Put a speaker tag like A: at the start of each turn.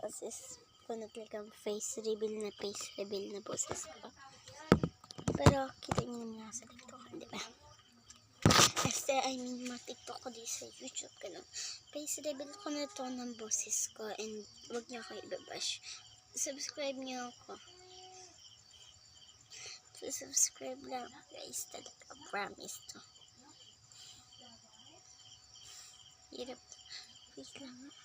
A: boses ko na talagang face reveal na boses ko. Pero kita niyo naman nga sa TikTok, di ba? Kasi mga TikTok ko di sa YouTube, ganun. Face reveal ko na to ng boses ko, and wag niyo ako ibabash. Subscribe niyo ako. Subscribe lang, guys. Talaga, promise to. Hirap. Wait lang.